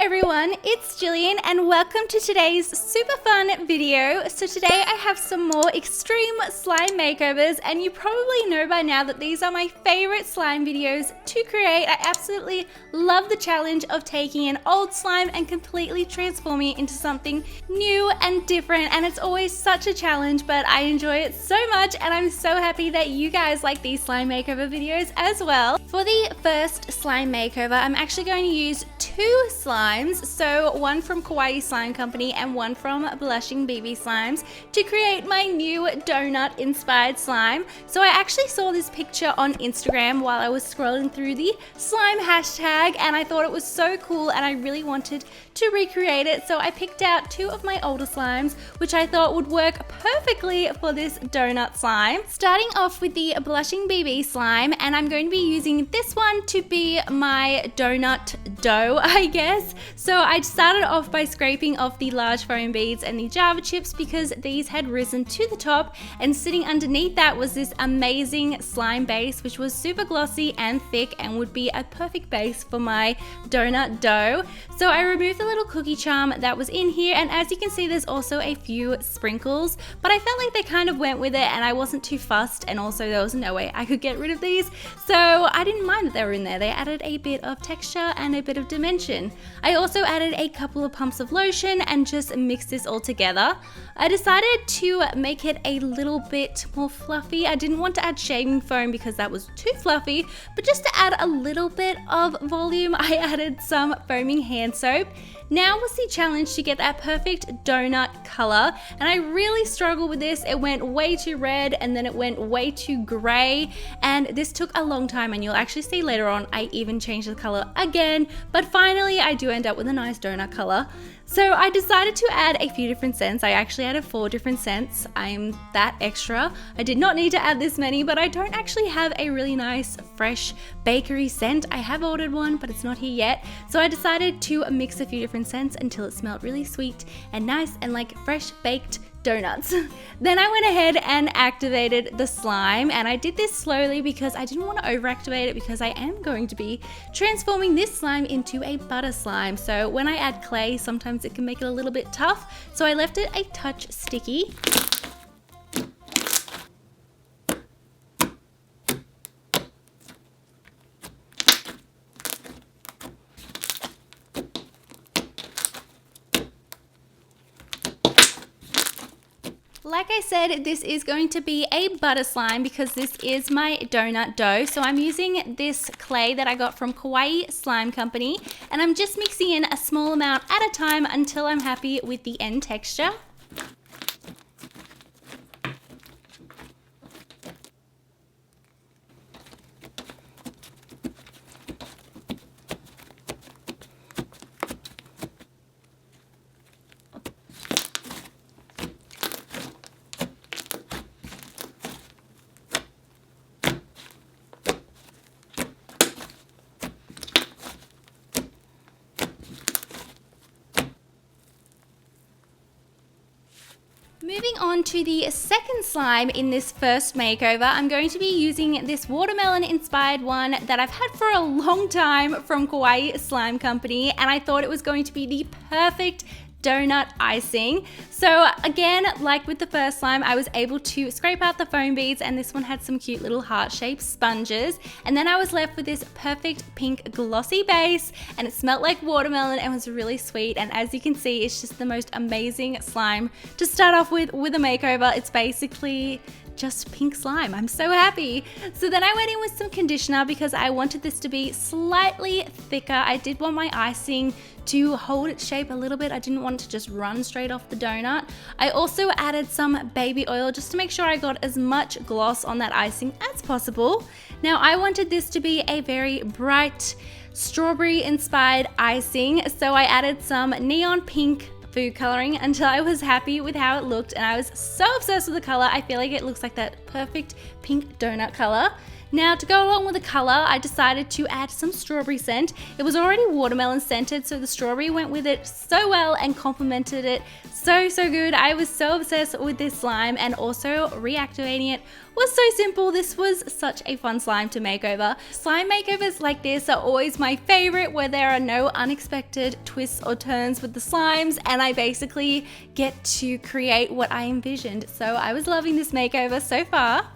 everyone, it's Gillian and welcome to today's super fun video. So today I have some more extreme slime makeovers, and you probably know by now that these are my favorite slime videos to create. I absolutely love the challenge of taking an old slime and completely transforming it into something new and different, and it's always such a challenge, but I enjoy it so much and I'm so happy that you guys like these slime makeover videos as well. For the first slime makeover, I'm actually going to use two slimes, so one from Kawaii Slime Company and one from Blushing BB Slimes, to create my new donut inspired slime. So I actually saw this picture on Instagram while I was scrolling through the slime hashtag, and I thought it was so cool and I really wanted to recreate it. So I picked out two of my older slimes which I thought would work perfectly for this donut slime. Starting off with the Blushing BB slime, and I'm going to be using this one to be my donut dough, I guess. So I started off by scraping off the large foam beads and the Java chips because these had risen to the top, and sitting underneath that was this amazing slime base which was super glossy and thick and would be a perfect base for my donut dough. So I removed the little cookie charm that was in here, and as you can see there's also a few sprinkles, but I felt like they kind of went with it and I wasn't too fussed, and also there was no way I could get rid of these, so I didn't mind that they were in there. They added a bit of texture and a bit of dimension. I also added a couple of pumps of lotion and just mixed this all together. I decided to make it a little bit more fluffy. I didn't want to add shaving foam because that was too fluffy, but just to add a little bit of volume, I added some foaming hand soap. Now was the challenge to get that perfect donut color, and I really struggled with this. It went way too red and then it went way too gray, and this took a long time, and you'll actually see later on I even changed the color again, but finally I do end up with a nice donut color. So I decided to add a few different scents. I actually added 4 different scents. I'm that extra. I did not need to add this many, but I don't actually have a really nice fresh bakery scent. I have ordered one, but it's not here yet. So I decided to mix a few different scents until it smelled really sweet and nice and like fresh baked donuts. Then I went ahead and activated the slime, and I did this slowly because I didn't want to overactivate it because I am going to be transforming this slime into a butter slime. So when I add clay, sometimes it can make it a little bit tough, so I left it a touch sticky. Like I said, this is going to be a butter slime because this is my donut dough. So I'm using this clay that I got from Kawaii Slime Company, and I'm just mixing in a small amount at a time until I'm happy with the end texture. Moving on to the second slime in this first makeover, I'm going to be using this watermelon inspired one that I've had for a long time from Kawaii Slime Company, and I thought it was going to be the perfect donut icing. So again, like with the first slime, I was able to scrape out the foam beads, and this one had some cute little heart-shaped sponges, and then I was left with this perfect pink glossy base, and it smelled like watermelon and was really sweet. And as you can see, it's just the most amazing slime to start off with a makeover. It's basically just pink slime. I'm so happy. So then I went in with some conditioner because I wanted this to be slightly thicker. I did want my icing to hold its shape a little bit. I didn't want it to just run straight off the donut. I also added some baby oil just to make sure I got as much gloss on that icing as possible. Now I wanted this to be a very bright strawberry inspired icing, so I added some neon pink food coloring until I was happy with how it looked, and I was so obsessed with the color. I feel like it looks like that perfect pink donut color. Now to go along with the color, I decided to add some strawberry scent. It was already watermelon scented, so the strawberry went with it so well and complemented it so good. I was so obsessed with this slime, and also reactivating it was so simple. This was such a fun slime to make over. Slime makeovers like this are always my favorite, where there are no unexpected twists or turns with the slimes, and I basically get to create what I envisioned. So I was loving this makeover so far.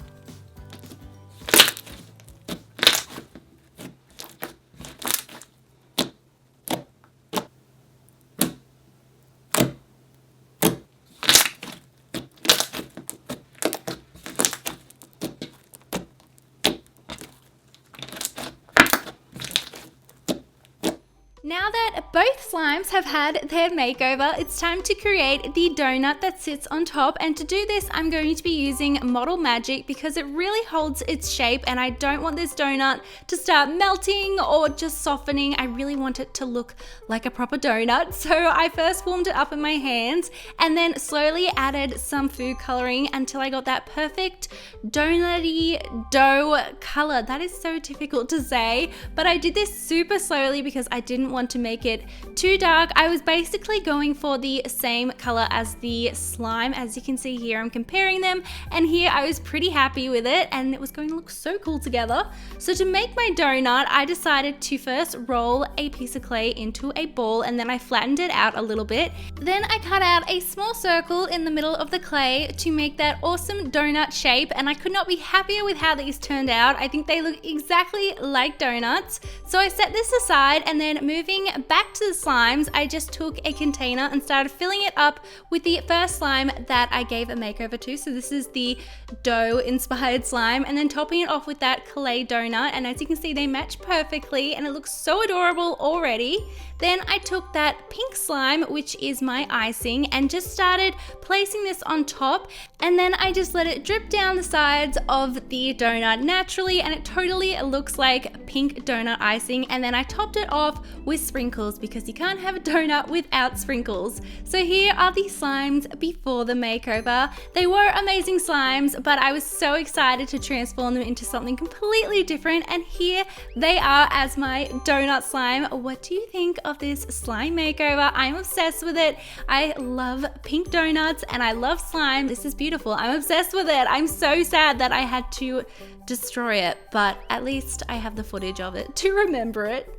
Now that both slimes have had their makeover, it's time to create the donut that sits on top, and to do this I'm going to be using Model Magic because it really holds its shape, and I don't want this donut to start melting or just softening. I really want it to look like a proper donut. So I first warmed it up in my hands and then slowly added some food coloring until I got that perfect donutty dough color. That is so difficult to say, but I did this super slowly because I didn't want to make it too dark. I was basically going for the same color as the slime. As you can see here, I'm comparing them, and here I was pretty happy with it, and it was going to look so cool together. So to make my donut, I decided to first roll a piece of clay into a ball, and then I flattened it out a little bit. Then I cut out a small circle in the middle of the clay to make that awesome donut shape, and I could not be happier with how these turned out. I think they look exactly like donuts. So I set this aside, and then moving back to the slimes, I just took a container and started filling it up with the first slime that I gave a makeover to. So this is the dough inspired slime, and then topping it off with that clay donut, and as you can see they match perfectly and it looks so adorable already. Then I took that pink slime, which is my icing, and just started placing this on top, and then I just let it drip down the sides of the donut naturally, and it totally looks like pink donut icing. And then I topped it off with sprinkles because you can't have a donut without sprinkles. So here are the slimes before the makeover. They were amazing slimes, but I was so excited to transform them into something completely different, and here they are as my donut slime. What do you think of this slime makeover? I'm obsessed with it. I love pink donuts and I love slime. This is beautiful. I'm obsessed with it. I'm so sad that I had to destroy it, but at least I have the footage of it to remember it.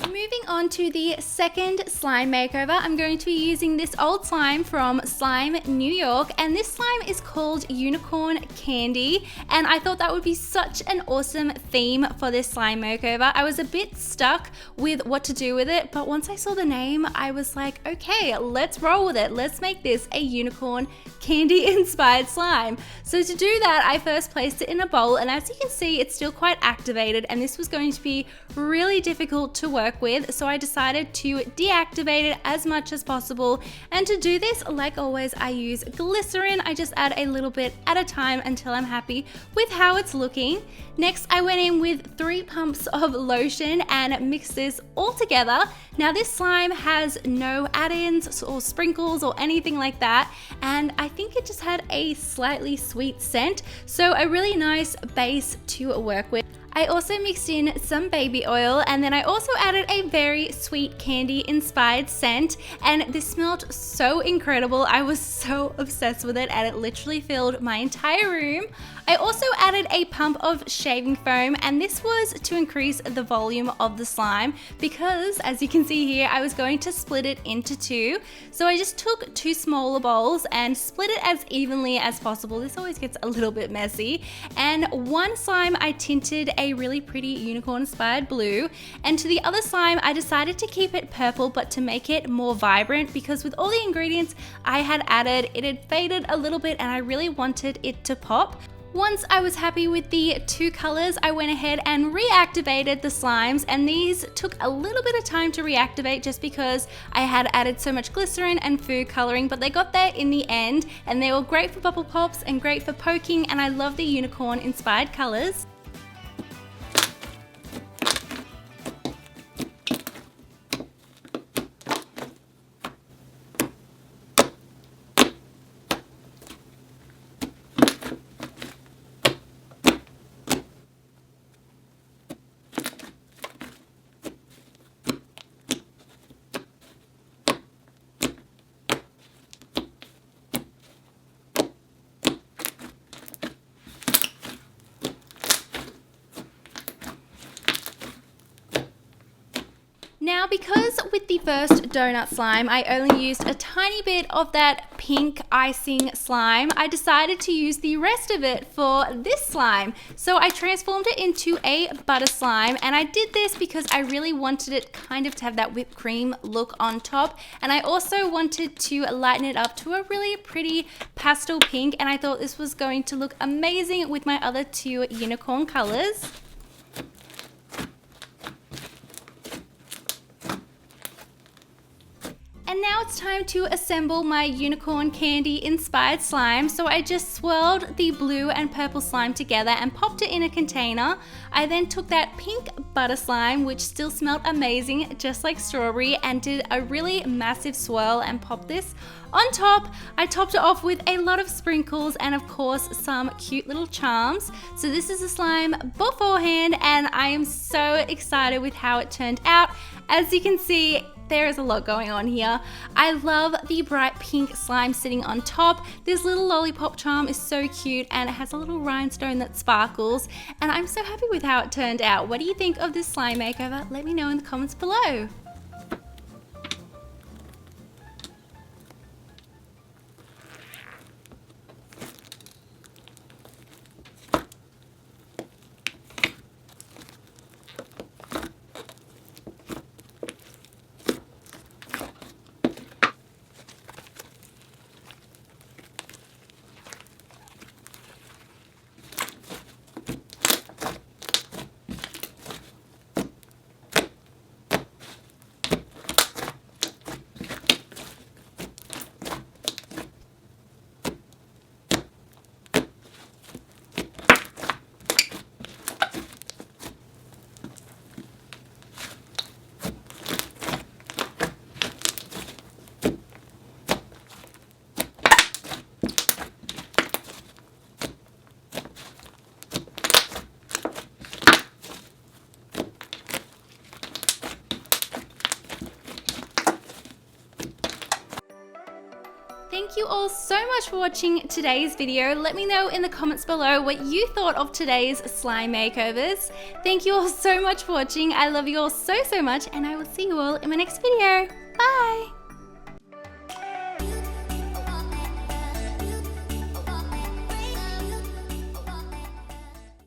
Moving on to the second slime makeover, I'm going to be using this old slime from Slime New York, and this slime is called Unicorn Candy, and I thought that would be such an awesome theme for this slime makeover. I was a bit stuck with what to do with it, but once I saw the name, I was like, okay, let's roll with it. Let's make this a unicorn candy inspired slime. So to do that, I first placed it in a bowl, and as you can see, it's still quite activated, and this was going to be really difficult to work with, so I decided to deactivate it as much as possible. And to do this, like always, I use glycerin. I just add a little bit at a time until I'm happy with how it's looking. Next, I went in with 3 pumps of lotion and mixed this all together. Now this slime has no add-ins or sprinkles or anything like that, and I think it just had a slightly sweet scent, so a really nice base to work with. I also mixed in some baby oil, and then I also added a very sweet candy inspired scent, and this smelled so incredible. I was so obsessed with it, and it literally filled my entire room. I also added a pump of shaving foam, and this was to increase the volume of the slime because, as you can see here, I was going to split it into two. So I just took two smaller bowls and split it as evenly as possible. This always gets a little bit messy. And one slime I tinted a really pretty unicorn inspired blue, and to the other slime I decided to keep it purple but to make it more vibrant because with all the ingredients I had added, it had faded a little bit and I really wanted it to pop. Once I was happy with the two colors, I went ahead and reactivated the slimes, and these took a little bit of time to reactivate just because I had added so much glycerin and food coloring, but they got there in the end, and they were great for bubble pops and great for poking, and I love the unicorn inspired colors. Now, because with the first donut slime, I only used a tiny bit of that pink icing slime, I decided to use the rest of it for this slime. So I transformed it into a butter slime, and I did this because I really wanted it kind of to have that whipped cream look on top, and I also wanted to lighten it up to a really pretty pastel pink, and I thought this was going to look amazing with my other two unicorn colors. And now it's time to assemble my unicorn candy inspired slime. So I just swirled the blue and purple slime together and popped it in a container. I then took that pink butter slime, which still smelled amazing, just like strawberry, and did a really massive swirl and popped this on top. I topped it off with a lot of sprinkles and of course some cute little charms. So this is a slime beforehand, and I am so excited with how it turned out. As you can see, there is a lot going on here. I love the bright pink slime sitting on top. This little lollipop charm is so cute, and it has a little rhinestone that sparkles, and I'm so happy with how it turned out. What do you think of this slime makeover? Let me know in the comments below. Thank you all so much for watching today's video. Let me know in the comments below what you thought of today's slime makeovers. Thank you all so much for watching. I love you all so much, and I will see you all in my next video. Bye!